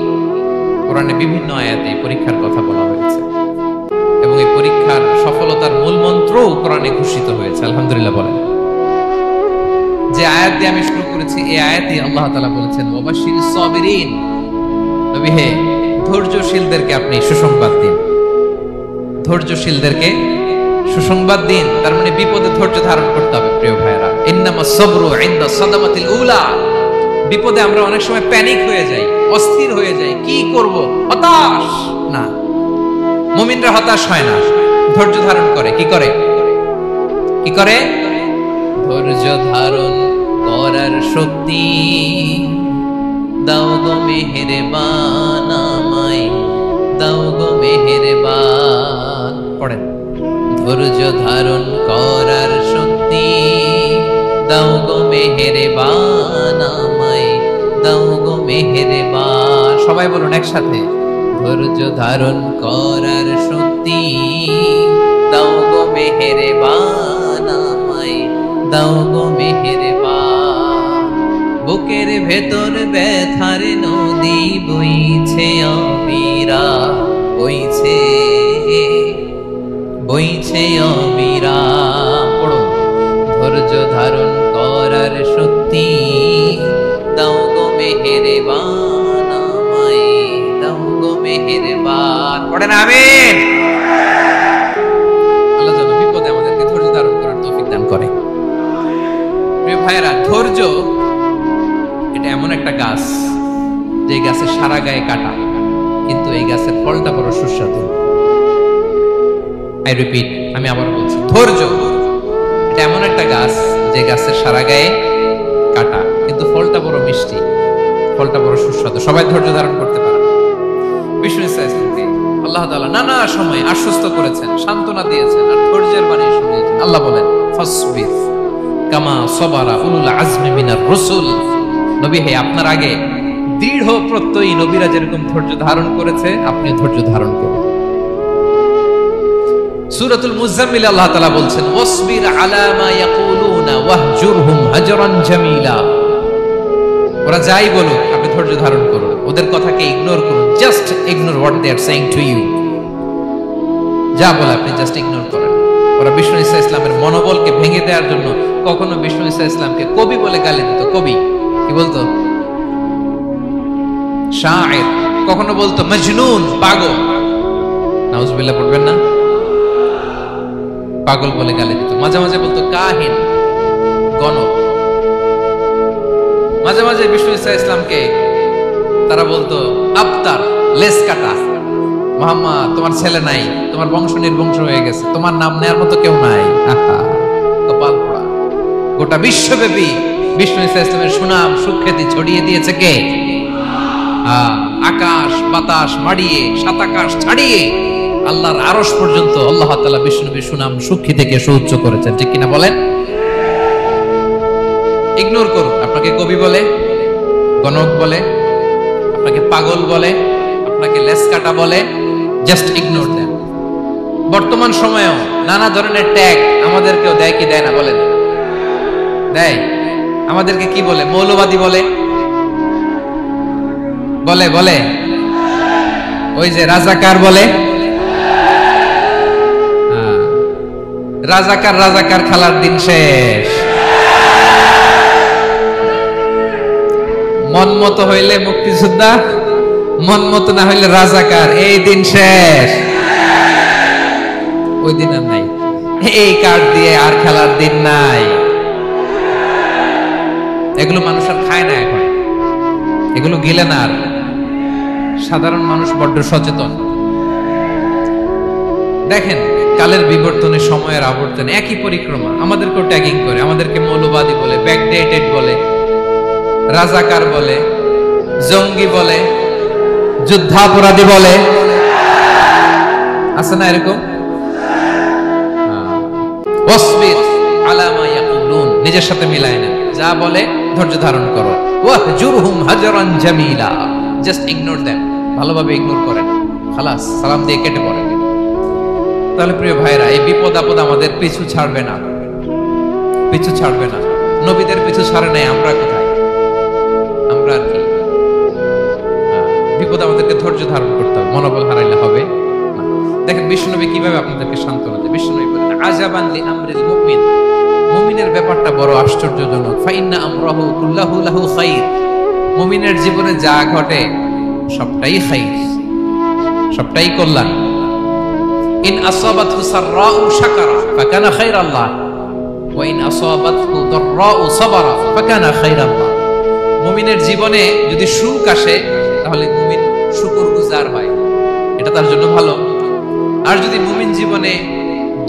কোরআনে বিভিন্ন আয়াতে এই পরীক্ষার কথা বলা হয়েছে এবং এই পরীক্ষার সফলতার মূল মন্ত্রও কোরআনে ঘোষিত হয়েছে। আলহামদুলিল্লাহ বলেন। যে আয়াত দিয়ে আমি শুরু করেছি, এই আয়াতে আল্লাহ তাআলা বলেছেন, ওয়াবাশশিরিস সাবিরিন, নবী হে ধৈর্যশীলদেরকে আপনি সুসংবাদ দিন, ধৈর্যশীলদেরকে সুসংবাদ দিন। তার মানে বিপদে ধৈর্য ধারণ করতে হবে প্রিয় ভাইরা। ইন্নামাস সাবরু ইনদা সাদামাতিল উলা। বিপদে আমরা অনেক সময় প্যানিক হয়ে যাই, অস্থির হয়ে যাই, কি করব, হতাশ না। মুমিনরা হতাশ হয় না, ধৈর্য ধারণ করে। কি করে? কি করে? ধৈর্য ধারণ করার শক্তি দাও গো মেহেরবান, আমায় দাও গো মেহেরবান। পড়েন, ধৈর্য ধারণ করার শক্তি দাও গো মেহেরবান, আমায় দাও গো মেহেরবান। সবাই বলুন একসাথে, ধৈর্য ধারণ করার শক্তি দাও গো মেহেরবান, আমায় দাও গো মেহেরবান। বুকের ভেতর ব্যথার নদী বইছে অবিরা, বইছে বইছে অবিরা। পড়ো, ধৈর্য ধারণ কর মেহেরবান, আমায় দাও গো মেহেরবান। পড়েন আমিন। আল্লাহ যেন বিপদে আমাদেরকে ধৈর্য ধারণ করার তৌফিক দান করে। প্রিয় ভাইয়েরা, ধৈর্য এটা এমন একটা গাছ যে গাছের সারা গায়ে কাটা, কিন্তু এই গাছের ফলটা বড় সুস্বাদু। আই রিপিট, আমি আবার বলছি, ধৈর্য এটা এমন একটা গাছ যে গাছের সারা গায়ে কাটা, কিন্তু ফলটা বড় মিষ্টি, ফলটা বড় সুস্বাদু। সবাই ধৈর্য ধারণ করতে পারে। বিষ্ণু ইসলামকে আল্লাহ তাআলা নানা সময় আশ্বস্ত করেছেন, সান্ত্বনা দিয়েছেন, আর ধৈর্যের বাণী শুনিয়েছেন। আল্লাহ বলেন, ফাসবির কামা সাবারা উলুল আজমি মিনার রাসূল। নবী হে, আপনার আগে দৃঢ় প্রত্যয়ী নবীরা যেরকম ধৈর্য ধারণ করেছে, আপনি ধৈর্য ধারণ করুন। সূরাতুল মুজাম্মিল আল্লাহ তাআলা বলছেন, ওয়াসবির আলা মা ইয়াকুলুনা ওয়াহজুরহুম হাজরান জামিলা। ওরা যাই বলুক, আপনি ধৈর্য ধারণ করুন, ওদের কথাকে ইগনোর করুন। Just ignore what they are saying to you. যা বলে আপনি জাস্ট ইগনোর করেন। ওরা বিষ্ণু ঈসা ইসলামের মনোবলকে ভেঙে দেওয়ার জন্য কখনো বিষ্ণু ঈসা ইসলামকে কবি বলে গালি দিত। কবি কি বলতো? শায়ের। কখনো বলতো মজনুন, পাগল। নাউজুবিল্লাহ পড়বেন না? পাগল বলে গালি দিত। মাঝে মাঝে বলতো কাহিন, গণক। মাঝে মাঝে বিষ্ণু ঈসা ইসলামকে তারা বলতো আবতার, লেস কাটা। মুহাম্মদ, তোমার ছেলে নাই, তোমার বংশ নির্বংশ হয়ে গেছে, তোমার নাম নেয়ার মতো কেউ নাই। কপাল পোড়া। গোটা বিশ্বব্যাপী বিষ্ণু ঈসা ইসলামের সুনাম সুখ্যাতি ছড়িয়ে দিয়েছে কে? আকাশ বাতাস মাড়িয়ে, সাত আকাশ ছাড়িয়ে আল্লাহর আরশ পর্যন্ত আল্লাহ তাআলা বিষ্ণুনবীর সুনাম সুখ্যাতিকে সুউচ্চ করেছেন। ঠিক কিনা বলেন? ইগনোর করুন। আপনাকে কবি বলে, গণক বলে, আপনাকে পাগল বলে, আপনাকে লেসকাটা বলে, জাস্ট ইগনোর দেন। বর্তমান সময়েও নানা ধরনের ট্যাগ আমাদেরকেও দেয় কি দেয় না বলেন? দেয়। আমাদেরকে কি বলে? মৌলবাদী বলে, বলে বলে ওই যে রাজাকার বলে। রাজাকার রাজাকার খেলার দিন শেষ। মন মতো হইলে মুক্তিযোদ্ধা, মন মতো না হইলে রাজাকার, এই দিন শেষ। ওই দিন আর নাই। এই কার্ড দিয়ে আর খেলার দিন নাই। এগুলো মানুষ আর খায় না এখন, এগুলো গিলে না আর। সাধারণ মানুষ বড্ড সচেতন। দেখেন, কালের বিবর্তনে, সময়ের আবর্তনে একই পরিক্রমা আমাদেরকেও ট্যাগিং করে। আমাদেরকে মৌলবাদী বলে, ব্যাকডেটেড বলে, রাজাকার বলে, জঙ্গি বলে, যুদ্ধাপরাধী বলে। আছে না এরকম? ওয়াসবির আলা মা ইয়াকুলুন, নিজের সাথে মিলায় না। যা বলে ধৈর্য ধারণ করো। ওয়াহজুরহুম হাজরান জামিলা, জাস্ট ইগনোর দেম। ভালোভাবে ইগনোর করেন, খালাস, সালাম দিয়ে কেটে পড়েন। তাহলে প্রিয় ভাইরা, এই বিপদ আপদ আমাদের পিছু ছাড়বে না, পিছু ছাড়বে না। নবীদের পিছু ছাড়ে নাই, আমরা কোথায়? আমরা আর কি? বিপদ আমাদেরকে ধৈর্য ধারণ করতে হবে, মনোবল হারাইলে হবে না। দেখেন বিশ্বনবী কিভাবে আপনাদেরকে সান্ত্বনা দেয়। বিশ্বনবী বলেন, আজাবান লি আমরিল মুমিন, মুমিনের ব্যাপারটা বড় আশ্চর্যজনক। ফাইন্না আমরাহু কুল্লাহু লাহু খাইর, মুমিনের জীবনে যা ঘটে সবটাই খাইর, সবটাই কল্যাণ। ইন আসাবাতহু সাররাউ শাকারা ফাকানা খাইরাল্লাহ ওয়া ইন আসাবাতহু দাররাউ সাবারা ফাকানা খাইরাল্লাহ। মুমিনের জীবনে যদি সুখ আসে তাহলে মুমিন শুকরগুজার হয়, এটা তার জন্য ভালো। আর যদি মুমিন জীবনে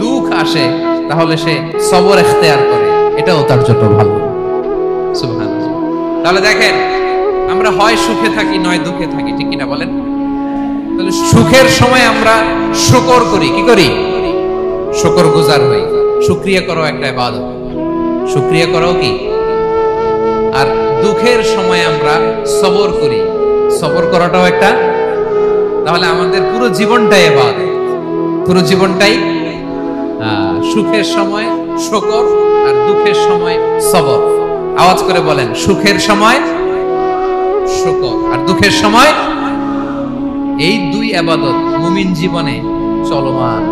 দুঃখ আসে তাহলে সে সবর ইখতিয়ার করে, এটাও তার জন্য ভালো। সুবহানাল্লাহ। তাহলে দেখেন, আমরা হয় সুখে থাকি নয় দুঃখে থাকি, ঠিক কিনা বলেন? তাহলে সুখের সময় আমরা শুকর করি, কি করি? শুকরগুজার হই। শুকরিয়া করো একটা ইবাদত, শুকরিয়া করো কি? আর দুঃখের সময় আমরা সবর করি, সবর করাটাও একটা। তাহলে আমাদের পুরো জীবনটাই ইবাদত, পুরো জীবনটাই। সুখের সময় শুকর আর দুঃখের সময় সবর। আওয়াজ করে বলেন, সুখের সময় শুকর আর দুঃখের সময়। এই দুই ইবাদত মুমিন জীবনে চলমান,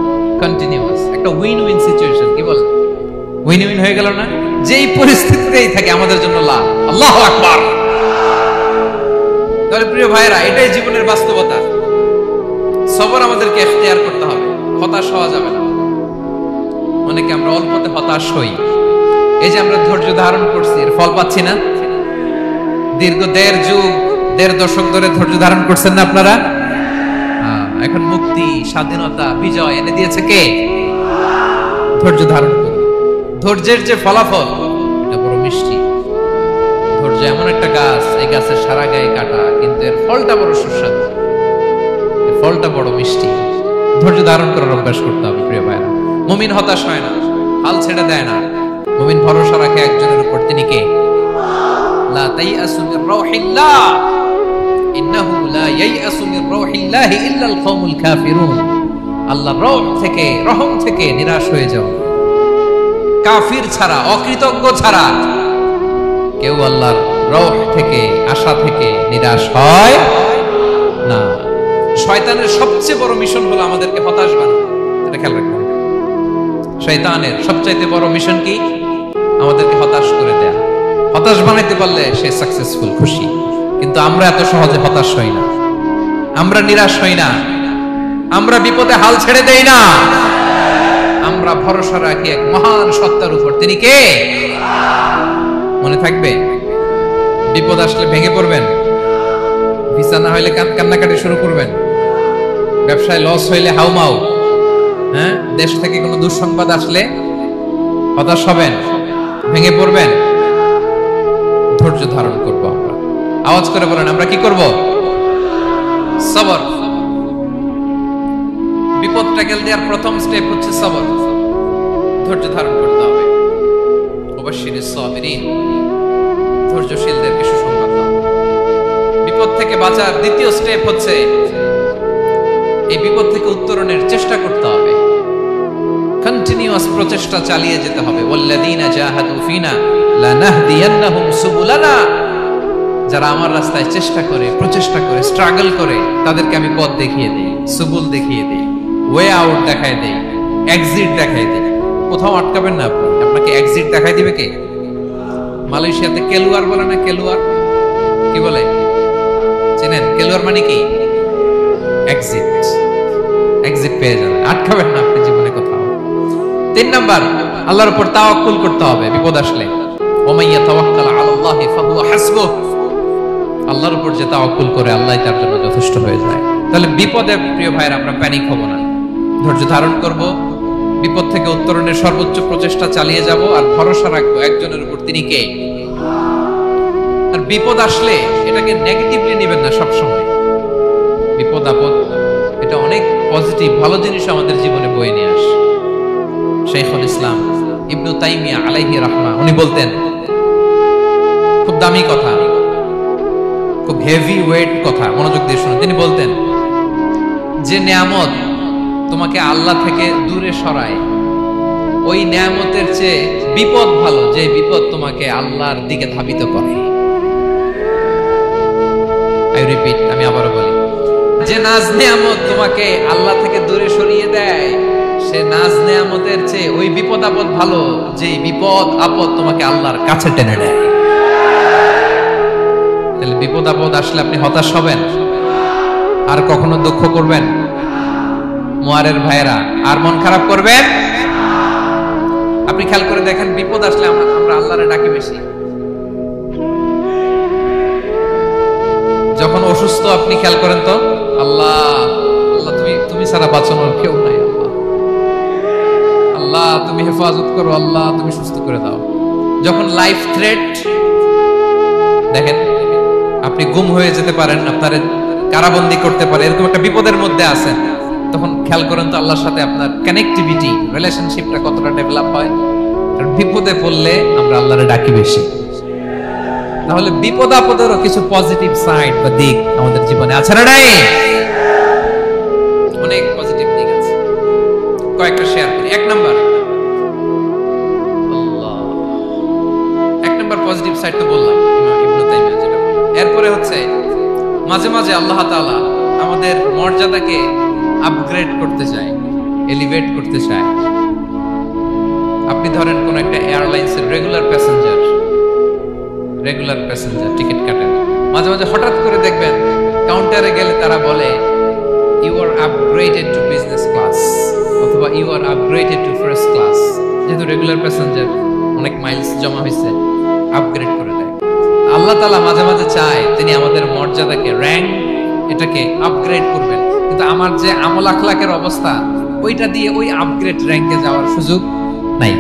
কন্টিনিউয়াস, একটা উইন উইন সিচুয়েশন। কি বলেন? উইন উইন হয়ে গেল না? যেই পরিস্থিতিতেই থাকে আমাদের জন্য লাভ। আল্লাহু আকবার। তাহলে প্রিয় ভাইরা, এটাই জীবনের বাস্তবতা। সবর আমাদেরকে ইখতিয়ার করতে হবে, হতাশ হওয়া যাবে না। অনেকে আমরা অল্পতে হতাশ হই। এই যে আমরা ধৈর্য ধারণ করছি, এর ফল পাচ্ছি না। দীর্ঘ 1.5 যুগ 1.5 দশক ধরে ধৈর্য ধারণ করছেন না আপনারা? এখন মুক্তি, স্বাধীনতা, বিজয় এনে দিয়েছে কে? ধৈর্য ধারণ করুন। ধৈর্যের যে ফলাফল, এটা বড় মিষ্টি। ধৈর্য এমন একটা গাছ, এই গাছের সারা গায়ে কাটা, কিন্তু এর ফলটা বড় সুস্বাদু, এর ফলটা বড় মিষ্টি। ধৈর্য ধারণ করার অভ্যাস করতে হবে প্রিয় ভাইরা। মুমিন হতাশ হয় না, হাল ছেড়ে দেয় না। মুমিন ভরসা রাখে একজনের উপর, তিনি কে? লা তাইয়াসু মির রাউহিল্লাহ, ইন্নাহু লা ইয়াইয়াসু মির রাউহিল্লাহ ইল্লাল কওমুল কাফিরুন। আল্লাহর রহম থেকে, রহম থেকে নিরাশ হয়ে যাও। কাফির ছাড়া, অকৃতজ্ঞ ছাড়া কেউ আল্লাহর রহ থেকে, আশা থেকে নিরাশ হয় না। শয়তানের সবচেয়ে বড় মিশন হলো আমাদেরকে হতাশ বানানো। এটা খেয়াল রাখবেন। শয়তানের সবচাইতে বড় মিশন কি? আমাদেরকে হতাশ করে দেয়া। হতাশ বানাইতে পারলে সে সাকসেসফুল, খুশি। কিন্তু আমরা এত সহজে হতাশ হই না, আমরা নিরাশ হই না, আমরা বিপদে হাল ছেড়ে দেই না। আমরা ভরসা রাখি এক মহান সত্তার উপর, তিনি কে? মনে থাকবে? বিপদ আসলে ভেঙে পড়বেন, ভিসা না হইলে কান্নাকাটি শুরু করবেন, ব্যবসায় লস হইলে হাউমাউ, হ্যাঁ, দেশ থেকে কোনো দুঃসংবাদ আসলে হতাশ হবেন, ভেঙে পড়বেন। ধৈর্য ধারণ করব আমরা। আওয়াজ করে বলেন, আমরা কি করব? সবর। বিপদ ট্যাকেল দেওয়ার প্রথম স্টেপ হচ্ছে সবর। ধৈর্য ধারণ করতে হবে। ওয়াবাশশিরিস সাবিরিন, ধৈর্যশীলদেরকে সুসংবাদ দাও। বিপদ থেকে বাঁচার দ্বিতীয় স্টেপ হচ্ছে এই বিপদ থেকে উত্তরণের চেষ্টা করতে হবে। কন্টিনিউয়াস প্রচেষ্টা চালিয়ে যেতে হবে। ওয়াল্লাযীনা জাহাদু ফিনা লানাহদিয়ান্নাহুম সুবুলানা। যারা আমার রাস্তায় চেষ্টা করে, প্রচেষ্টা করে, স্ট্রাগল করে, তাদেরকে আমি পথ দেখিয়ে দেই, সুবুল দেখিয়ে দেই, ওয়ে আউট দেখায় দেই, এক্সিট দেখায় দেই। কোথাও আটকাবেন না আপনি, আপনাকে এক্সিট দেখায় দিবে কে? মালয়েশিয়াতে কেলুয়ার বলে না? কেলুয়ার কি বলে চেনেন? কেলুয়ার মানে কি? এক্সিট। এক্সিট পেয়ে যাবেন, আটকাবেন না আপনি জীবনে কোথাও। 3 নাম্বার, আল্লাহর উপর তাওয়াক্কুল করতে হবে বিপদ আসলে। ওমাইয়া তাওয়াক্কাল আলাল্লাহি ফাহুয়া হাসবুহ। আল্লাহর উপর যে তাওয়াক্কুল করে, আল্লাহই তার জন্য যথেষ্ট হয়ে যায়। তাহলে বিপদে প্রিয় ভাইরা আমরা প্যানিক হব না, ধৈর্য ধারণ করব, বিপদ থেকে উত্তরণের সর্বোচ্চ প্রচেষ্টা চালিয়ে যাব, আর ভরসা রাখবো একজনের উপর, তিনি কে? আর বিপদ আসলে এটাকে নেগেটিভলি নেবেন না সব সময়। বিপদ আপদ এটা অনেক পজিটিভ, ভালো জিনিস আমাদের জীবনে বয়ে নিয়ে আসে। শাইখুল ইসলাম ইবনু তাইমিয়া আলাইহি রাহমা, উনি বলতেন, খুব দামি কথা, খুব হেভি ওয়েট কথা, মনোযোগ দিয়ে শুনুন। তিনি বলতেন, যে নিয়ামত তোমাকে আল্লাহ থেকে দূরে সরায়, ওই নিয়ামতের চেয়ে বিপদ ভালো যে বিপদ তোমাকে আল্লাহর দিকে ধাবিত করে। আই রিপিট, আমি আবারও বলি, যে নাজ নিয়ামত তোমাকে আল্লাহ থেকে দূরে সরিয়ে দেয়, সে নাজ নিয়ামতের চেয়ে ওই বিপদ আপদ ভালো যে বিপদ আপদ তোমাকে আল্লাহর কাছে টেনে নেয়। তাহলে বিপদ আপদ আসলে আপনি হতাশ হবেন, আর কখনো দুঃখ করবেন? মুয়ারের ভাইরা, আর মন খারাপ করবেন? আপনি খেয়াল করে দেখেন, বিপদ আসলে আমরা আল্লাহরে ডাকি বেশি। যখন অসুস্থ আপনি খেয়াল করেন তো, আল্লাহ আল্লাহ তুমি ছাড়া বাঁচানোর কেউ নাই, আল্লাহ আল্লাহ তুমি হেফাজত করো, আল্লাহ তুমি সুস্থ করে দাও। যখন লাইফ থ্রেট, দেখেন আপনি গুম হয়ে যেতে পারেন, আপনার কারাবন্দী করতে পারে, এরকম একটা বিপদের মধ্যে আছেন, তখন খেয়াল করেন তো আল্লাহর সাথে আপনার কানেক্টিভিটি, রিলেশনশিপটা কতটা ডেভেলপ হয়। কারণ বিপদে পড়লে আমরা আল্লাহরে ডাকি বেশি। তাহলে বিপদ আপদেরও কিছু পজিটিভ সাইড বা দিক আমাদের জীবনে আছে না নাই? অনেক পজিটিভ দিক আছে, কয়েকটা শেয়ার করি। 1 নাম্বার, আল্লাহ 1 নাম্বার পজিটিভ সাইড তো বললাম, ইমাম ইবনে তাইমিয়া যেটা। এরপরে হচ্ছে মাঝে মাঝে আল্লাহ তাআলা আমাদের মর্যাদাকে আপগ্রেড করতে চায়, এলিভেট করতে চায়। আপনি ধরেন কোন একটা এয়ারলাইন্সের রেগুলার প্যাসেঞ্জার টিকিট কাটেন, মাঝে মাঝে হঠাৎ করে দেখবেন কাউন্টারে গেলে তারা বলে you are upgraded to business class অথবা you are upgraded to first class. যেহেতু রেগুলার প্যাসেঞ্জার, অনেক মাইলস জমা হয়েছে, আপগ্রেড করে দেয়। আল্লাহ তাআলা মাঝে মাঝে চায় তিনি আমাদের মর্যাদাকে, র্যাঙ্ক, এটাকে আপগ্রেড করবেন, কিন্তু আমার যে আমল আখলাকের অবস্থা, ওইটা দিয়ে ওই আপগ্রেড র্যাঙ্কে যাওয়ার সুযোগ নাই।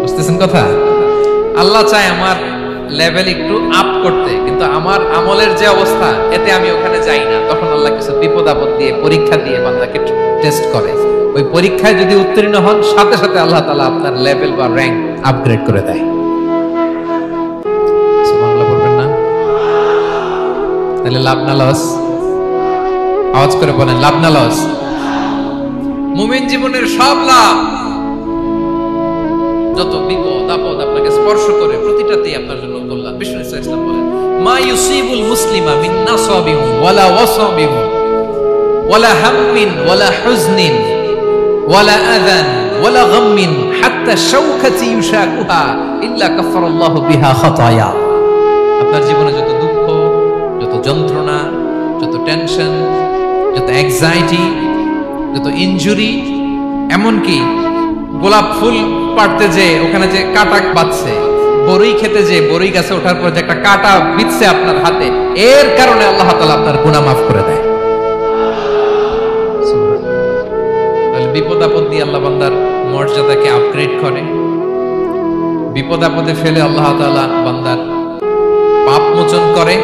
বুঝতেছেন কথা? আল্লাহ চায় আমার লেভেল একটু আপ করতে, কিন্তু আমার আমলের যে অবস্থা, এতে আমি ওখানে যাই না। তখন আল্লাহ কিছু বিপদ আপদ দিয়ে, পরীক্ষা দিয়ে বান্দাকে টেস্ট করে। ওই পরীক্ষায় যদি উত্তীর্ণ হন, সাথে সাথে আল্লাহ তাআলা আপনার লেভেল বা র্যাঙ্ক আপগ্রেড করে দেয়। সুবহানাল্লাহ বলবেন না? তাহলে লাভ না লস? আওয়াজ করে বলেন, লাভ না লস? মুমিন জীবনের সব লাভ। যত বিপদ আপদ আপনাকে স্পর্শ করে, প্রতিটাতেই আপনার জন্য কল্যাণ। বিষ্ণু ইসলাম বলেন, মা ইউসিবুল মুসলিমা মিন নাসাবিন ওয়ালা ওয়াসাবিন ওয়ালা হাম্মিন ওয়ালা হুজনিন ওয়ালা আযান ওয়ালা গাম্মিন হাত্তা শাওকাতি ইউশাকুহা ইল্লা কাফারাল্লাহু বিহা খাতায়া। আপনার জীবনে যত দুঃখ, যত যন্ত্রণা, যত টেনশন, যত অ্যাংজাইটি, যত ইনজুরি, এমনকি গোলাপ ফুল পাড়তে যে ওখানে যে কাটা বাঁধছে, বড়ই খেতে যে বড়ই গাছে ওঠার পর যে একটা কাটা বিঁধছে আপনার হাতে, এর কারণে আল্লাহ তাআলা আপনার গুনাহ মাফ করে দেয়। তাহলে বিপদ আপদ দিয়ে আল্লাহ বান্দার মর্যাদাকে আপগ্রেড করে। বিপদ আপদে ফেলে আল্লাহ তাআলা বান্দার পাপ মোচন করে।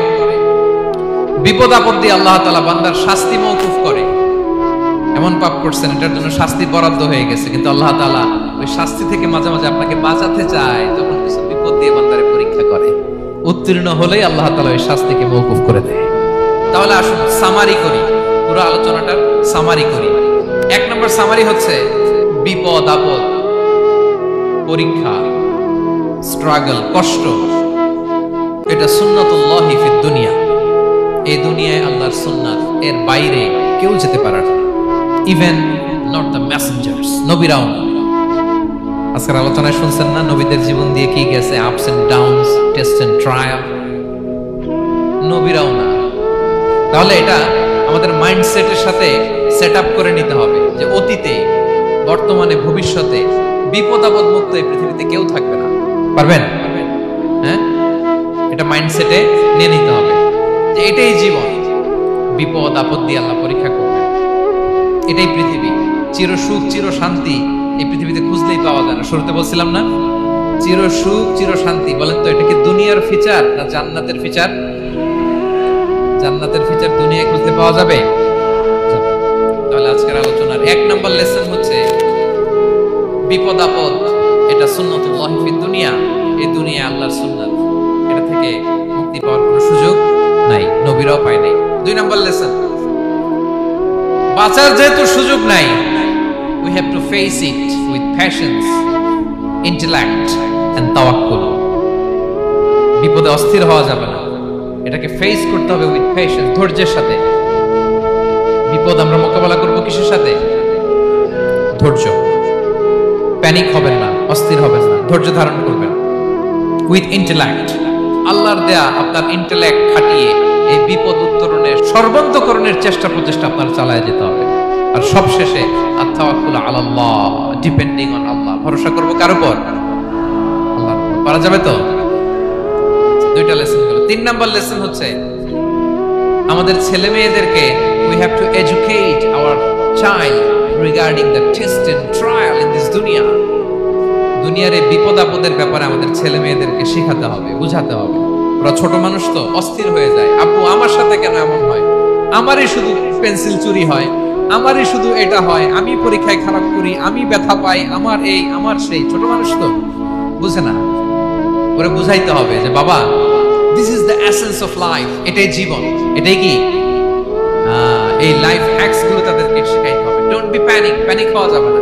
বিপদ আপদ দিয়ে আল্লাহ তাআলা বান্দার শাস্তি মওকুফ করে। এমন পাপ করছেন, এটার জন্য শাস্তি বরাদ্দ হয়ে গেছে, কিন্তু আল্লাহ তাআলা ওই শাস্তি থেকে মাঝে মাঝে আপনাকে বাঁচাতে চায়, তখন কিছু বিপদ দিয়ে বান্দারে পরীক্ষা করে। উত্তীর্ণ হলেই আল্লাহ তাআলা ওই শাস্তিকে মওকুফ করে দেয়। তাহলে আসুন সামারি করি, পুরো আলোচনাটার সামারি করি। এক নম্বর সামারি হচ্ছে বিপদ আপদ, পরীক্ষা, স্ট্রাগল, কষ্ট, এটা সুন্নাতুল্লাহি ফিদ দুনিয়া। এই দুনিয়ায় আল্লাহর সুন্নাত, এর বাইরে কেউ যেতে পারে না, ইভেন নট দ্য মেসেঞ্জার্স, নবীরাও না। আজকের আলোচনায় শুনছেন না নবীদের জীবন দিয়ে কি গেছে, ups and downs, test and trial, নবীরাও না। তাহলে এটা আমাদের মাইন্ডসেটের সাথে সেট আপ করে নিতে হবে যে অতীতে, বর্তমানে, ভবিষ্যতে বিপদ আপদ মুক্ত এই পৃথিবীতে কেউ থাকবে না। পারবেন? হ্যাঁ, এটা মাইন্ডসেটে নিয়ে নিতে হবে যে এটাই জীবন, বিপদ আপদ দিয়ে আল্লাহ পরীক্ষা করবে। এটাই পৃথিবী, চির সুখ চির শান্তি এই পৃথিবীতে খুঁজলেই পাওয়া যায় না। শুরুতে বলছিলাম না, চির সুখ চির শান্তি। বলেন তো, এটা কি দুনিয়ার ফিচার না জান্নাতের ফিচার? জান্নাতের ফিচার দুনিয়ায় খুঁজতে পাওয়া যাবে? তাহলে আজকের আলোচনার এক নম্বর লেসন হচ্ছে বিপদ আপদ এটা সুন্নাতুল্লাহি ফিদ দুনিয়া। এই দুনিয়া আল্লাহর সুন্নাত, এটা থেকে মুক্তি পাওয়ার কোনো সুযোগ নাই, নবীরাও পায় নাই। দুই নম্বর লেসন, বাঁচার যেহেতু সুযোগ নাই, we have to face it with patience, intellect and tawakkul. বিপদে অস্থির হওয়া যাবে না, এটাকে ফেস করতে হবে উইথ পেশেন্স, ধৈর্যের সাথে। বিপদ আমরা মোকাবেলা করব কিসের সাথে? ধৈর্য। প্যানিক হবেন না, অস্থির হবেন না, ধৈর্য ধারণ করবেন। উইথ ইন্টেলেক্ট, আল্লাহর দেয়া আপনার ইন্টেলেক্ট খাটিয়ে এই বিপদ উত্তরণের সর্বান্তকরণের চেষ্টা প্রচেষ্টা আপনার চালায় যেতে হবে। আর সবশেষে আত-তাওয়াক্কুল আলাল্লাহ, ডিপেন্ডিং অন আল্লাহ, ভরসা করব কার উপর? আল্লাহর উপর। পারা যাবে তো? দুইটা লেসন হলো। তিন নাম্বার লেসন হচ্ছে আমাদের ছেলে মেয়েদেরকে we have to educate our child regarding the test and trial in this dunya. দুনিয়ার এই বিপদ আপদের ব্যাপারে আমাদের ছেলে মেয়েদেরকে শেখাতে হবে, বুঝাতে হবে। ওরা ছোট মানুষ তো অস্থির হয়ে যায়, আব্বু আমার সাথে কেন এমন হয়, আমারই শুধু পেন্সিল চুরি হয়, আমারই শুধু এটা হয়, আমি পরীক্ষায় খারাপ করি, আমি ব্যথা পাই, আমার এই আমার সেই। ছোট মানুষ তো বুঝে না, ওরা বুঝাইতে হবে যে বাবা, this is the essence of life, এটাই জীবন, এটাই কি এই লাইফ হ্যাকস গুলো তাদেরকে শেখাইতে হবে। ডোন্ট বি প্যানিক, প্যানিক হওয়া যাবে না।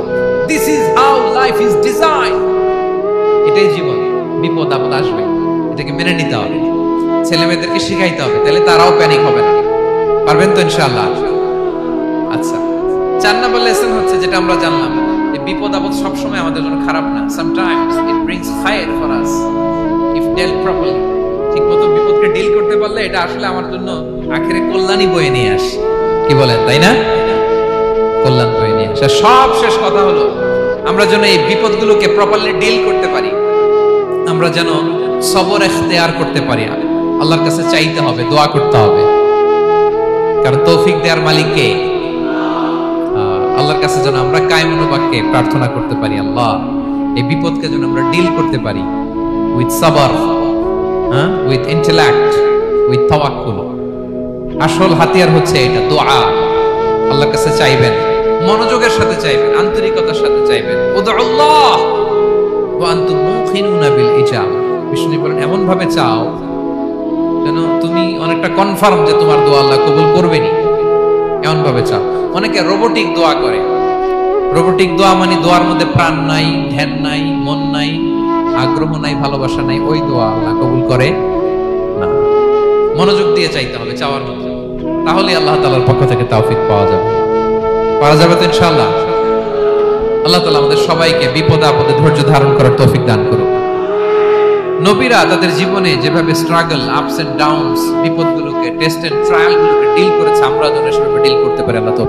This is how life is design, এটাই জীবন, বিপদ আপদ আসবে, এটাকে মেনে নিতে হবে, ছেলে মেয়েদেরকে শিখাইতে হবে, তাহলে তারাও প্যানিক হবে না। পারবেন তো ইনশাআল্লাহ? আচ্ছা, 4 নম্বর লেসন হচ্ছে যেটা আমরা জানলাম, যে বিপদ আপদ সবসময় আমাদের জন্য খারাপ না। সামটাইমস ইট ব্রিংস খায়ের for us if dealt properly. ঠিকমতো বিপদকে ডিল করতে পারলে এটা আসলে আমার জন্য আখেরে কল্যাণই বয়ে নিয়ে আসে। কি বলেন, তাই না? কল্যাণ বয়ে নিয়ে আসে। সব শেষ কথা হলো, আমরা যেন এই বিপদগুলোকে প্রপারলি ডিল করতে পারি, আমরা যেন সবর ইখতিয়ার করতে পারি। আল্লাহর কাছে চাইতে হবে, দোয়া করতে হবে, কারণ তৌফিক দেওয়ার মালিক কে? আল্লাহর কাছে যেন আমরা কায়মনোবাক্যে প্রার্থনা করতে পারি, আল্লাহ এই বিপদকে যেন আমরা ডিল করতে পারি উইথ সাবর, উইথ ইন্টেলেক্ট, উইথ তাওয়াক্কুল। আসল হাতিয়ার হচ্ছে এটা, দোয়া। আল্লাহর কাছে চাইবেন, মনোযোগের সাথে চাইবেন, আন্তরিকতার সাথে চাইবেন। উদউল্লাহ ওয়া আনতুম মুকিনুনা বিল ইজাবা। বিষ্ণু বলেন এমন ভাবে চাও যেন তুমি অনেকটা কনফার্ম যে তোমার দোয়া আল্লাহ কবুল করবেনই, এমন ভাবে চাও। অনেকে রোবোটিক দোয়া করে। রোবোটিক দোয়া মানে দোয়ার মধ্যে প্রাণ নাই, ধ্যান নাই, মন নাই, আগ্রহ নাই, ভালোবাসা নাই, ওই দোয়া আল্লাহ কবুল করে না। মনোযোগ দিয়ে চাইতে হবে চাওয়ার মধ্যে, তাহলে আল্লাহ তাআলার পক্ষ থেকে তৌফিক পাওয়া যাবে। পাওয়া যাবে তো ইনশাআল্লাহ। আল্লাহ তাআলা আমাদের সবাইকে বিপদে আপদে ধৈর্য ধারণ করার তৌফিক দান করুন। নবীরা তাদের জীবনে যেভাবে স্ট্রাগল, আপস এন্ড ডাউনস, বিপদগুলোকে, টেস্ট এন্ড ট্রায়াল গুলোকে ডিল করেছে, আমরা যেন সেভাবে ডিল করতে পারি। আল্লাহ তো